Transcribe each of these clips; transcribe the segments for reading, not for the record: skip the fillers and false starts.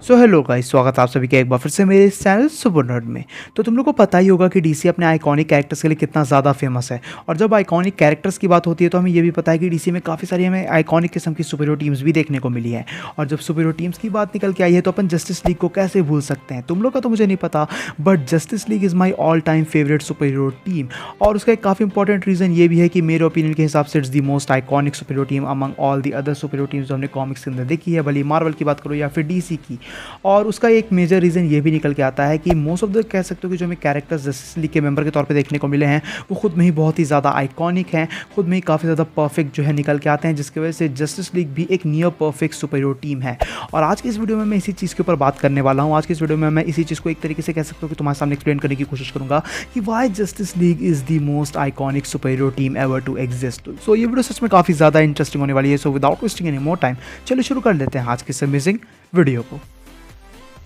So hello guys, स्वागत है आप सभी का एक बार फिर से मेरे इस चैनल सुपर नर्ड में। तो तुम लोग को पता ही होगा कि डीसी अपने आइकॉनिक कैरेक्टर्स के लिए कितना ज़्यादा फेमस है। और जब आइकॉनिक कैरेक्टर्स की बात होती है तो हमें ये भी पता है कि डीसी में काफ़ी सारी हमें आइकॉनिक किस्म की सुपर हीरो टीम्स भी देखने को मिली है। और जब सुपर हीरो टीम्स की बात निकल के आई है तो अपन जस्टिस लीग को कैसे भूल सकते हैं। तुम लोग का तो मुझे नहीं पता, but Justice league is my all time favourite super hero team. और उसका एक काफ़ी इंपॉर्टेंट रीज़न ये भी है कि मेरे ओपिनियन के हिसाब से it's the most iconic super hero team among all the other super hero teams जो हमने कॉमिक्स के अंदर देखी है, भले मार्वल की बात करो या फिर डीसी की। और उसका एक मेजर रीज़न ये भी निकल के आता है कि मोस्ट ऑफ द कह सकते हो कि जो हमें कैरेक्टर्स जस्टिस लीग के मेंबर के तौर पे देखने को मिले हैं वो खुद में ही बहुत ही ज़्यादा आइकॉनिक हैं, खुद में ही काफ़ी ज़्यादा परफेक्ट जो है निकल के आते हैं, जिसकी वजह से जस्टिस लीग भी एक near perfect super hero team है। और आज की इस वीडियो में मैं इसी चीज़ के ऊपर बात करने वाला हूँ। आज की इस वीडियो में मैं इसी चीज़ को एक तरीके से कह सकता हूँ कि तुम्हारे सामने एक्सप्लेन करने की कोशिश करूँगा कि why justice league is the most iconic super hero team ever to exist. So ये वीडियो सच में काफ़ी ज़्यादा इंटरेस्टिंग होने वाली है। So without wasting any more time चलिए शुरू कर लेते हैं आज के इस अमेजिंग वीडियो को।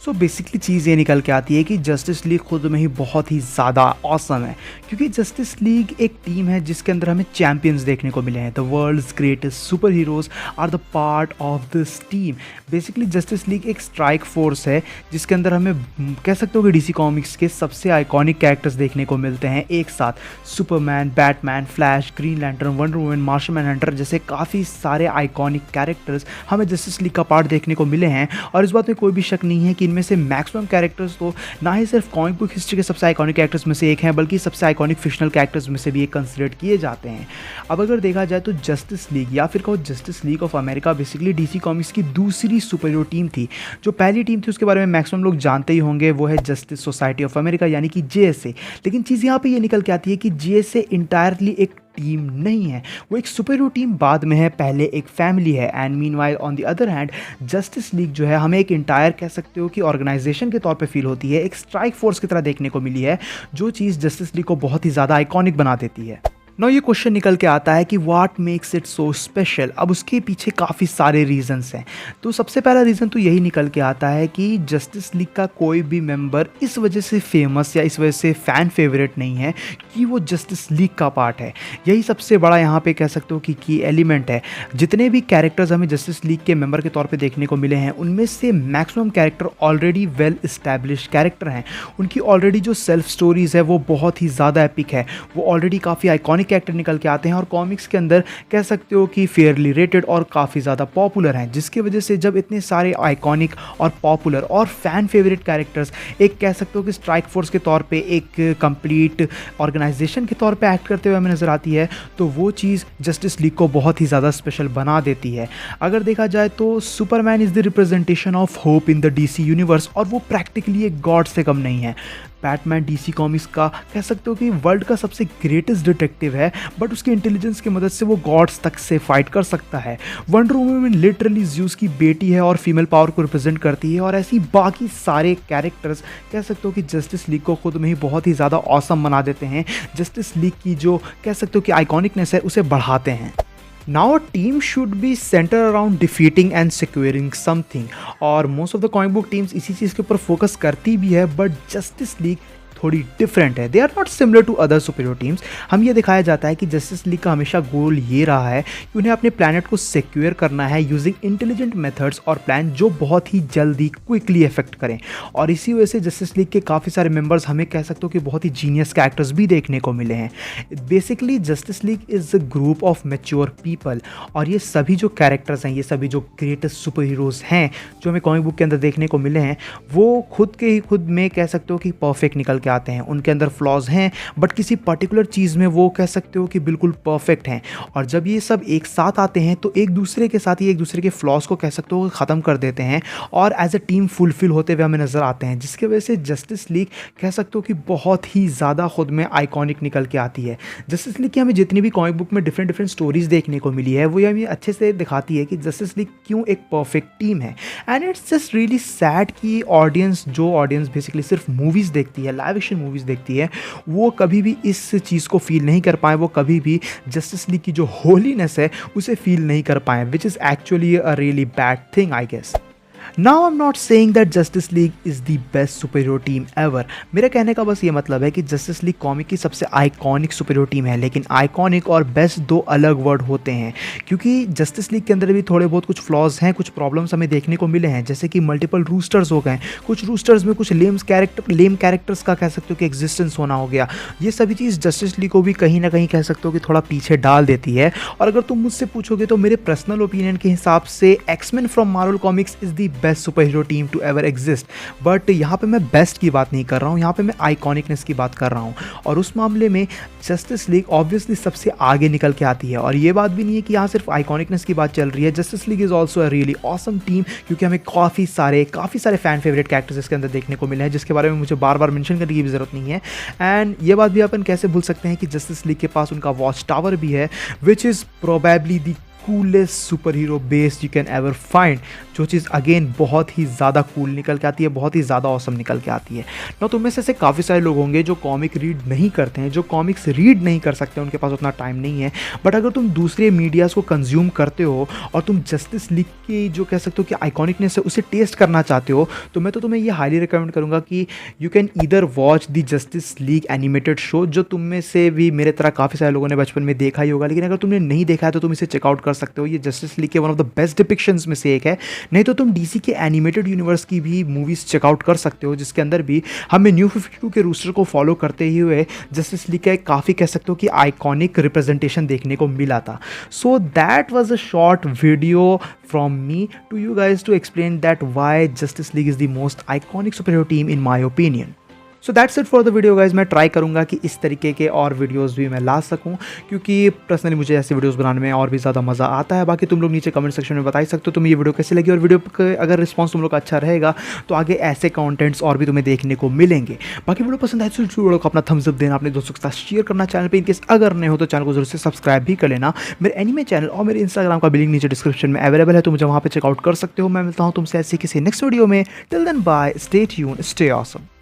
सो बेसिकली चीज़ ये निकल के आती है कि जस्टिस लीग खुद में ही बहुत ही ज़्यादा ऑसम है, क्योंकि जस्टिस लीग एक टीम है जिसके अंदर हमें चैंपियंस देखने को मिले हैं। The world's greatest super heroes are the part of this team. Basically Justice League एक स्ट्राइक फोर्स है जिसके अंदर हमें कह सकते हो कि डीसी कॉमिक्स के सबसे आइकॉनिक कैरेक्टर्स देखने को मिलते हैं एक साथ। Superman, Batman, Flash, Green Lantern, Wonder Woman, Martian Manhunter जैसे काफ़ी सारे आइकॉनिक कैरेक्टर्स हमें जस्टिस लीग का पार्ट देखने को मिले हैं। और इस बात में कोई भी शक नहीं है कि इनमें से मैक्सिमम कैरेक्टर्स तो ना ही सिर्फ कॉमिक बुक हिस्ट्री के सबसे आइकॉनिक कैरेक्टर्स में से एक हैं, बल्कि सबसे आइकॉनिक फिक्शनल कैरेक्टर्स में से भी एक कंसिडर किए जाते हैं। अब अगर देखा जाए तो जस्टिस लीग या फिर कहो justice league of America basically DC comics की दूसरी सुपर हीरो टीम थी। जो पहली टीम थी उसके बारे में मैक्सिमम लोग जानते ही होंगे, वो है जस्टिस सोसाइटी ऑफ अमेरिका यानी कि जेएसए। लेकिन चीज़ यहाँ पे ये निकल के आती है कि जेएसए इंटायरली एक टीम नहीं है, वो एक सुपर हीरो टीम बाद में है, पहले एक फैमिली है। And meanwhile on the other hand justice league जो है हमें एक इंटायर कह सकते हो कि ऑर्गेनाइजेशन के तौर पे फील होती है, एक स्ट्राइक फोर्स की तरह देखने को मिली है, जो चीज़ जस्टिस लीग को बहुत ही ज़्यादा आइकॉनिक बना देती है। नो ये क्वेश्चन निकल के आता है कि what makes it so special. अब उसके पीछे काफ़ी सारे रीजंस हैं। तो सबसे पहला रीज़न तो यही निकल के आता है कि जस्टिस लीग का कोई भी मेंबर इस वजह से फेमस या इस वजह से फ़ैन फेवरेट नहीं है कि वो जस्टिस लीग का पार्ट है। यही सबसे बड़ा यहाँ पे कह सकते हो कि की एलिमेंट है। जितने भी कैरेक्टर्स हमें जस्टिस लीग के मेंबर के तौर पे देखने को मिले हैं उनमें से maximum character already well establish character हैं। उनकी ऑलरेडी जो सेल्फ स्टोरीज़ है वो बहुत ही ज़्यादा एपिक है, वो ऑलरेडी काफ़ी आइकॉनिक कैरेक्टर निकल के आते हैं और कॉमिक्स के अंदर कह सकते हो कि फेयरली रेटेड और काफ़ी ज़्यादा पॉपुलर हैं, जिसकी वजह से जब इतने सारे आइकॉनिक और पॉपुलर और फैन फेवरेट कैरेक्टर्स एक कह सकते हो कि स्ट्राइक फोर्स के तौर पे एक कंप्लीट ऑर्गेनाइजेशन के तौर पे एक्ट करते हुए हमें नज़र आती है, तो वो चीज़ जस्टिस लीग को बहुत ही ज़्यादा स्पेशल बना देती है। अगर देखा जाए तो Superman is the representation of hope in the DC universe और वो प्रैक्टिकली एक गॉड से कम नहीं है। बैटमैन डीसी कॉमिक्स का कह सकते हो कि वर्ल्ड का सबसे ग्रेटेस्ट डिटेक्टिव है, बट उसकी इंटेलिजेंस की मदद से वो गॉड्स तक से फाइट कर सकता है। वंडर वुमन लिटरली ज़्यूस की बेटी है और फीमेल पावर को रिप्रेजेंट करती है। और ऐसी बाकी सारे कैरेक्टर्स कह सकते हो कि जस्टिस लीग को खुद में ही बहुत ही ज़्यादा ऑसम बना देते हैं, जस्टिस लीग की जो कह सकते हो कि आइकॉनिकनेस है उसे बढ़ाते हैं। Now a team should be centered around defeating and securing something। और most of the comic book teams इसी चीज़ के ऊपर फोकस करती भी है, बट जस्टिस लीग थोड़ी डिफरेंट है। They are not similar to other super hero teams. हम ये दिखाया जाता है कि जस्टिस लीग का हमेशा गोल ये रहा है कि उन्हें अपने प्लैनेट को सिक्योर करना है यूजिंग इंटेलिजेंट मेथड्स और प्लान जो बहुत ही जल्दी क्विकली इफेक्ट करें। और इसी वजह से जस्टिस लीग के काफ़ी सारे मेंबर्स हमें कह सकते हो कि बहुत ही जीनियस कैरेक्टर्स भी देखने को मिले हैं। Basically Justice league is a group of mature people, और ये सभी जो कैरेक्टर्स हैं, ये सभी जो ग्रेटेस्ट सुपर हीरोज़ हैं जो हमें कॉमिक बुक के अंदर देखने को मिले हैं, वो खुद के ही खुद में कह सकते हो कि परफेक्ट निकल के आते हैं। उनके अंदर फ्लॉज हैं, बट किसी पर्टिकुलर चीज़ में वो कह सकते हो कि बिल्कुल परफेक्ट हैं। और जब ये सब एक साथ आते हैं तो एक दूसरे के साथ ही एक दूसरे के फ्लॉज को कह सकते हो ख़त्म कर देते हैं और एज अ टीम फुलफिल होते हुए हमें नज़र आते हैं, जिसकी वजह से जस्टिस लीग कह सकते हो कि बहुत ही ज़्यादा खुद में आइकॉनिक निकल के आती है। जस्टिस लीग की हमें जितनी भी कॉमिक बुक में डिफरेंट डिफरेंट स्टोरीज देखने को मिली है, वो ये हमें अच्छे से दिखाती है कि जस्टिस लीग क्यों एक परफेक्ट टीम है। And it's just really sad कि जो ऑडियंस बेसिकली सिर्फ मूवीज़ देखती है, लाइव एक्शन मूवीज़ देखती है, वो कभी भी इस चीज़ को फील नहीं कर पाए, वो कभी भी जस्टिस लीग की जो होलीनेस है उसे फील नहीं कर पाए, which is actually a really bad thing I guess. Now I am not saying that Justice league is the best super hero team ever. मेरे कहने का बस ये मतलब है कि जस्टिस लीग कॉमिक की सबसे आइकॉनिक सुपर हीरो टीम है, लेकिन आइकॉनिक और बेस्ट दो अलग वर्ड होते हैं, क्योंकि जस्टिस लीग के अंदर भी थोड़े बहुत कुछ फ्लॉज हैं, कुछ प्रॉब्लम्स हमें देखने को मिले हैं, जैसे कि मल्टीपल रूस्टर्स हो गए, कुछ रूस्टर्स में कुछ लेम कैरेक्टर्स का कह सकते हो कि एग्जिस्टेंस होना हो गया। ये सभी चीज़ जस्टिस लीग को भी कहीं ना कहीं कह सकते हो कि थोड़ा पीछे डाल देती है। और अगर तुम मुझसे पूछोगे तो मेरे पर्सनल ओपिनियन के हिसाब से X-Men from Marvel Comics is the best super hero team to ever exist. But यहाँ पे मैं बेस्ट की बात नहीं कर रहा हूँ, यहाँ पे मैं आइकॉनिकनेस की बात कर रहा हूँ, और उस मामले में जस्टिस लीग ऑब्वियसली सबसे आगे निकल के आती है। और ये बात भी नहीं है कि यहाँ सिर्फ आइकॉनिकनेस की बात चल रही है, justice league is also a really awesome team, क्योंकि हमें काफ़ी सारे फैन फेवरेट कैरेक्टर्स इसके अंदर देखने को मिले हैं, जिसके बारे में मुझे बार बार मेंशन करने की भी ज़रूरत नहीं है। एंड ये बात भी अपन कैसे भूल सकते हैं कि जस्टिस लीग के पास उनका वॉच टावर भी है, which is probably the coolest super hero base you can ever find, जो चीज़ अगेन बहुत ही ज़्यादा कूल निकल के आती है, बहुत ही ज़्यादा औसम निकल के आती है ना। तुम में से ऐसे काफ़ी सारे लोग होंगे जो कॉमिक रीड नहीं करते हैं, जो कॉमिक्स रीड नहीं कर सकते, उनके पास उतना टाइम नहीं है। बट अगर तुम दूसरे मीडियाज़ को कंज्यूम करते हो और तुम जस्टिस लीग की जो कह सकते हो कि आइकॉनिकनेस है उसे टेस्ट करना चाहते हो, तो मैं तो तुम्हें ये हाईली रिकमेंड करूँगा कि you can either watch the justice league animated show, जो तुम में से भी मेरे तरह काफ़ी सारे लोगों ने बचपन में देखा ही होगा, लेकिन अगर तुमने नहीं देखा है तो तुम इसे चेकआउट कर सकते हो। ये जस्टिस लीग के one of the best depictions में से एक है। नहीं तो तुम डीसी के एनिमेटेड यूनिवर्स की भी मूवीज़ चेकआउट कर सकते हो, जिसके अंदर भी हमें न्यू 52 के रूस्टर को फॉलो करते ही हुए जस्टिस लीग का एक काफ़ी कह सकते हो कि आइकॉनिक रिप्रेजेंटेशन देखने को मिला था। So that was a short video from me to you guys to explain that why justice league is the most iconic super hero team in my opinion. So that's it for the video guys. मैं try करूंगा कि इस तरीके के और videos भी मैं ला सकूं, क्योंकि पर्सनली मुझे ऐसे वीडियोस बनाने में और भी ज़्यादा मज़ा आता है। बाकी तुम लोग नीचे कमेंट सेक्शन में बता ही सकते हो तुम्हें ये वीडियो कैसी लगी, और वीडियो का अगर रिस्पॉन्स तुम लोग का अच्छा रहेगा तो आगे ऐसे कॉन्टेंट्स और भी तुम्हें देखने को मिलेंगे। बाकी वीडियो पसंद आए तो वीडियो को अपना थम्स अप देना, अपने दोस्तों के साथ शेयर करना, चैनल पर इनकेस अगर नहीं हो तो चैनल को जरूर से सब्सक्राइब भी कर लेना। मेरे एनीमे चैनल और मेरे इंस्टाग्राम का लिंक नीचे डिस्क्रिप्शन में अवेलेबल है, तो मुझे वहाँ पर चेकआउट कर सकते हो। मैं मिलता हूँ तुमसे ऐसे किसी नेक्स्ट वीडियो में। Till then bye, stay tuned, stay awesome.